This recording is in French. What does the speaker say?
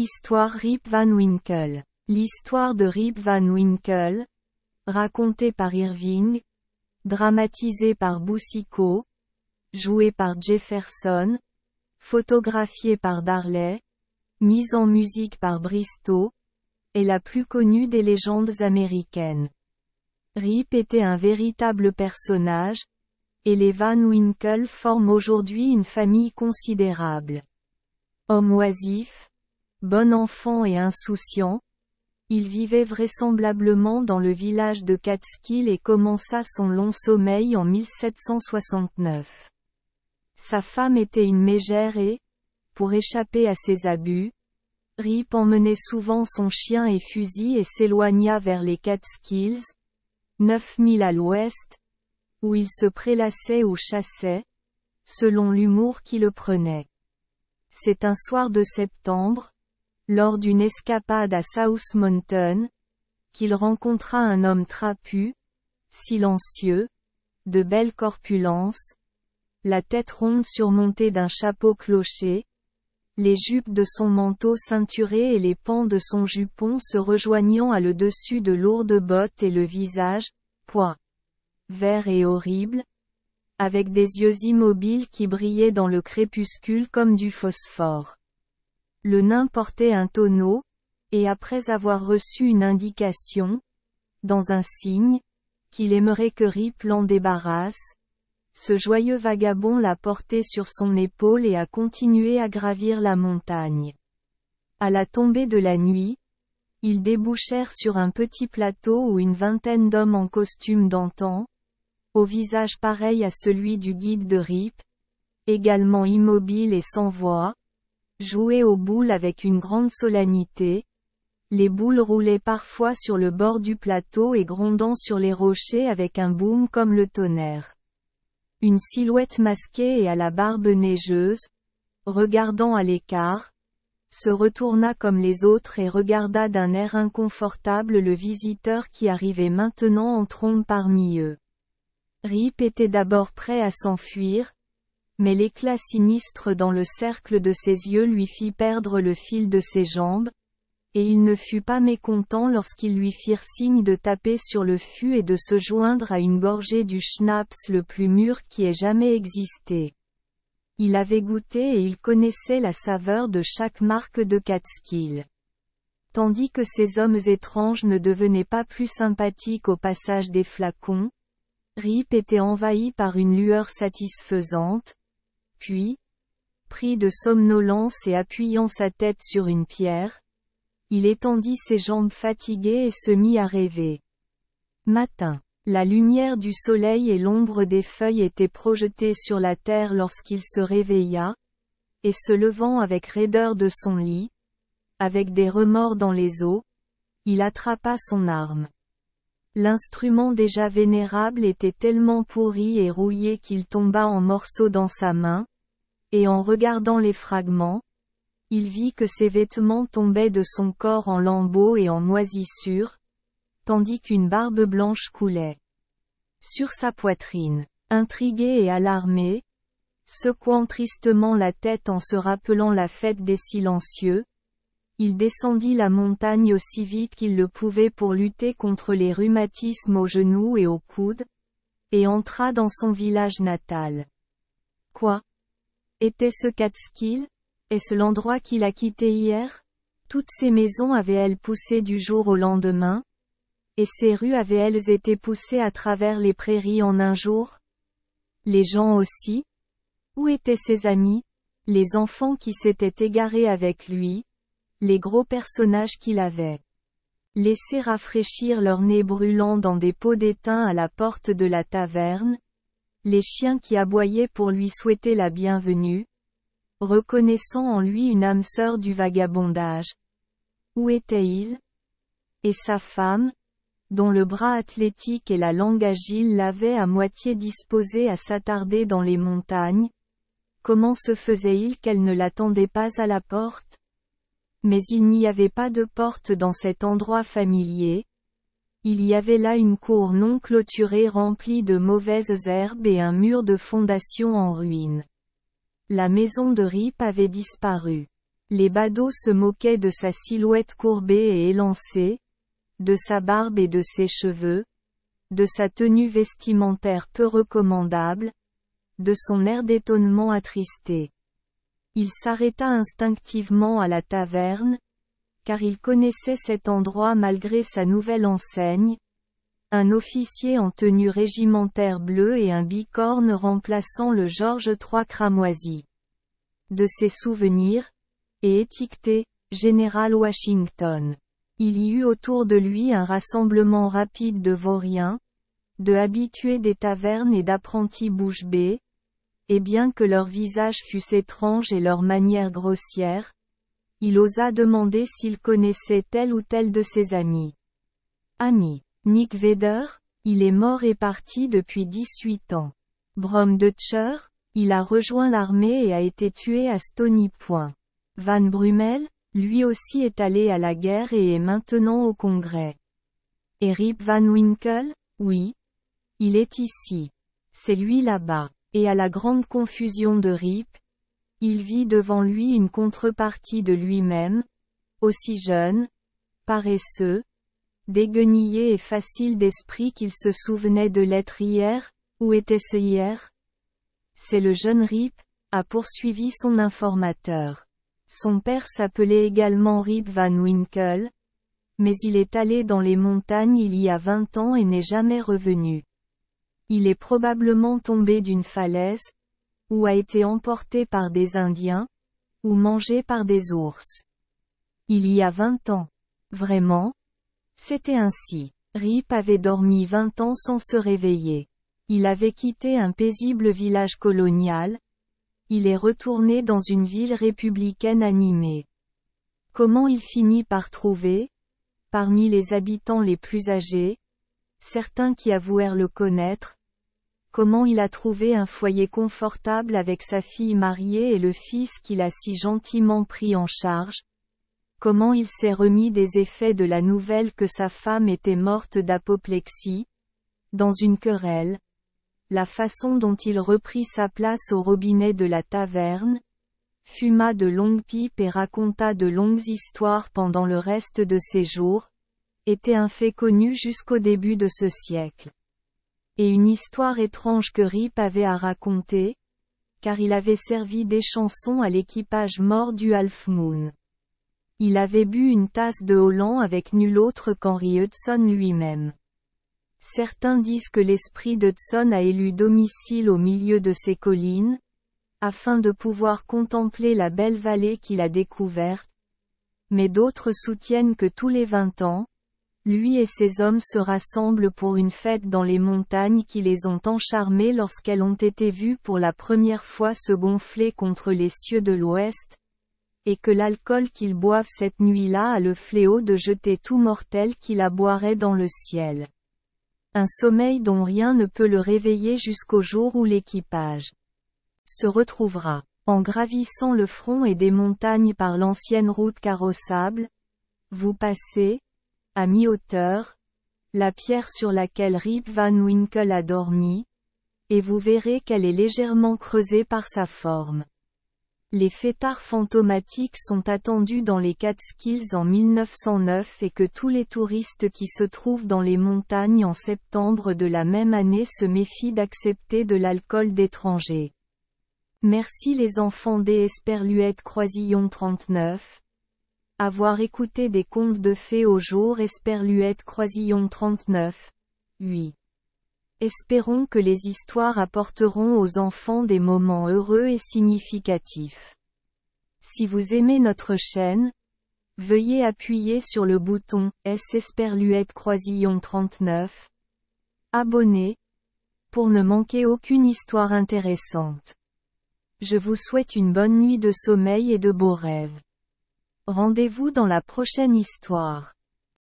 Histoire Rip Van Winkle. L'histoire de Rip Van Winkle, racontée par Irving, dramatisée par Boucicaut, jouée par Jefferson, photographiée par Darley, mise en musique par Bristow, est la plus connue des légendes américaines. Rip était un véritable personnage, et les Van Winkle forment aujourd'hui une famille considérable. Homme oisif, bon enfant et insouciant, il vivait vraisemblablement dans le village de Catskill et commença son long sommeil en 1769. Sa femme était une mégère et, pour échapper à ses abus, Rip emmenait souvent son chien et fusil et s'éloigna vers les Catskills, 9000 à l'ouest, où il se prélassait ou chassait, selon l'humour qui le prenait. C'est un soir de septembre, lors d'une escapade à South Mountain, qu'il rencontra un homme trapu, silencieux, de belle corpulence, la tête ronde surmontée d'un chapeau cloché, les jupes de son manteau ceinturé et les pans de son jupon se rejoignant à le dessus de lourdes bottes et le visage, vert et horrible, avec des yeux immobiles qui brillaient dans le crépuscule comme du phosphore. Le nain portait un tonneau, et après avoir reçu une indication, dans un signe, qu'il aimerait que Rip l'en débarrasse, ce joyeux vagabond l'a porté sur son épaule et a continué à gravir la montagne. À la tombée de la nuit, ils débouchèrent sur un petit plateau où une vingtaine d'hommes en costume d'antan, au visage pareil à celui du guide de Rip, également immobile et sans voix, jouaient aux boules avec une grande solennité. Les boules roulaient parfois sur le bord du plateau et grondant sur les rochers avec un boom comme le tonnerre. Une silhouette masquée et à la barbe neigeuse, regardant à l'écart, se retourna comme les autres et regarda d'un air inconfortable le visiteur qui arrivait maintenant en trombe parmi eux. Rip était d'abord prêt à s'enfuir, mais l'éclat sinistre dans le cercle de ses yeux lui fit perdre le fil de ses jambes, et il ne fut pas mécontent lorsqu'ils lui firent signe de taper sur le fût et de se joindre à une gorgée du schnapps le plus mûr qui ait jamais existé. Il avait goûté et il connaissait la saveur de chaque marque de Catskill. Tandis que ces hommes étranges ne devenaient pas plus sympathiques au passage des flacons, Rip était envahi par une lueur satisfaisante, puis, pris de somnolence et appuyant sa tête sur une pierre, il étendit ses jambes fatiguées et se mit à rêver. Matin. La lumière du soleil et l'ombre des feuilles étaient projetées sur la terre lorsqu'il se réveilla, et se levant avec raideur de son lit, avec des remords dans les os, il attrapa son arme. L'instrument déjà vénérable était tellement pourri et rouillé qu'il tomba en morceaux dans sa main, et en regardant les fragments, il vit que ses vêtements tombaient de son corps en lambeaux et en moisissures, tandis qu'une barbe blanche coulait sur sa poitrine. Intrigué et alarmé, secouant tristement la tête en se rappelant la fête des silencieux, il descendit la montagne aussi vite qu'il le pouvait pour lutter contre les rhumatismes aux genoux et aux coudes, et entra dans son village natal. Quoi? Était-ce Catskill? Est-ce l'endroit qu'il a quitté hier? Toutes ces maisons avaient-elles poussé du jour au lendemain? Et ces rues avaient-elles été poussées à travers les prairies en un jour? Les gens aussi? Où étaient ses amis? Les enfants qui s'étaient égarés avec lui? Les gros personnages qu'il avait laissé rafraîchir leur nez brûlant dans des pots d'étain à la porte de la taverne? Les chiens qui aboyaient pour lui souhaiter la bienvenue, reconnaissant en lui une âme sœur du vagabondage. Où était-il? Et sa femme, dont le bras athlétique et la langue agile l'avaient à moitié disposé à s'attarder dans les montagnes? Comment se faisait-il qu'elle ne l'attendait pas à la porte? Mais il n'y avait pas de porte dans cet endroit familier. Il y avait là une cour non clôturée remplie de mauvaises herbes et un mur de fondation en ruine. La maison de Rip avait disparu. Les badauds se moquaient de sa silhouette courbée et élancée, de sa barbe et de ses cheveux, de sa tenue vestimentaire peu recommandable, de son air d'étonnement attristé. Il s'arrêta instinctivement à la taverne, car il connaissait cet endroit malgré sa nouvelle enseigne, un officier en tenue régimentaire bleue et un bicorne remplaçant le Georges III cramoisi. De ses souvenirs, et étiqueté « Général Washington ». Il y eut autour de lui un rassemblement rapide de vauriens, de habitués des tavernes et d'apprentis bouche bée, et bien que leur visage fût étrange et leur manière grossière, il osa demander s'il connaissait tel ou tel de ses amis. Ami. Nick Vedder, il est mort et parti depuis 18 ans. Brom Dutcher, il a rejoint l'armée et a été tué à Stony Point. Van Brummel, lui aussi est allé à la guerre et est maintenant au Congrès. Et Rip Van Winkle, oui. Il est ici. C'est lui là-bas. Et à la grande confusion de Rip, il vit devant lui une contrepartie de lui-même, aussi jeune, paresseux, déguenillé et facile d'esprit qu'il se souvenait de l'être hier. Où était-ce hier? C'est le jeune Rip, a poursuivi son informateur. Son père s'appelait également Rip Van Winkle, mais il est allé dans les montagnes il y a 20 ans et n'est jamais revenu. Il est probablement tombé d'une falaise, ou a été emporté par des Indiens, ou mangé par des ours. Il y a 20 ans. Vraiment? C'était ainsi. Rip avait dormi 20 ans sans se réveiller. Il avait quitté un paisible village colonial. Il est retourné dans une ville républicaine animée. Comment il finit par trouver, parmi les habitants les plus âgés, certains qui avouèrent le connaître, comment il a trouvé un foyer confortable avec sa fille mariée et le fils qu'il a si gentiment pris en charge, comment il s'est remis des effets de la nouvelle que sa femme était morte d'apoplexie, dans une querelle, la façon dont il reprit sa place au robinet de la taverne, fuma de longues pipes et raconta de longues histoires pendant le reste de ses jours, était un fait connu jusqu'au début de ce siècle. Et une histoire étrange que Rip avait à raconter, car il avait servi d'échanson à l'équipage mort du Half Moon. Il avait bu une tasse de Holland avec nul autre qu'Henry Hudson lui-même. Certains disent que l'esprit d'Hudson a élu domicile au milieu de ces collines, afin de pouvoir contempler la belle vallée qu'il a découverte, mais d'autres soutiennent que tous les 20 ans, lui et ses hommes se rassemblent pour une fête dans les montagnes qui les ont encharmés lorsqu'elles ont été vues pour la première fois se gonfler contre les cieux de l'ouest, et que l'alcool qu'ils boivent cette nuit-là a le fléau de jeter tout mortel qui la boirait dans le ciel. Un sommeil dont rien ne peut le réveiller jusqu'au jour où l'équipage se retrouvera, en gravissant le front et des montagnes par l'ancienne route carrossable. Vous passez, à mi-hauteur, la pierre sur laquelle Rip Van Winkle a dormi, et vous verrez qu'elle est légèrement creusée par sa forme. Les fêtards fantomatiques sont attendus dans les Catskills en 1909 et que tous les touristes qui se trouvent dans les montagnes en septembre de la même année se méfient d'accepter de l'alcool d'étrangers. Merci les enfants des Esperluette Croisillon 39. Avoir écouté des contes de fées au jour Esperluette Croisillon 39. 8. Espérons que les histoires apporteront aux enfants des moments heureux et significatifs. Si vous aimez notre chaîne, veuillez appuyer sur le bouton S Esperluette Croisillon 39. Abonner, pour ne manquer aucune histoire intéressante. Je vous souhaite une bonne nuit de sommeil et de beaux rêves. Rendez-vous dans la prochaine histoire.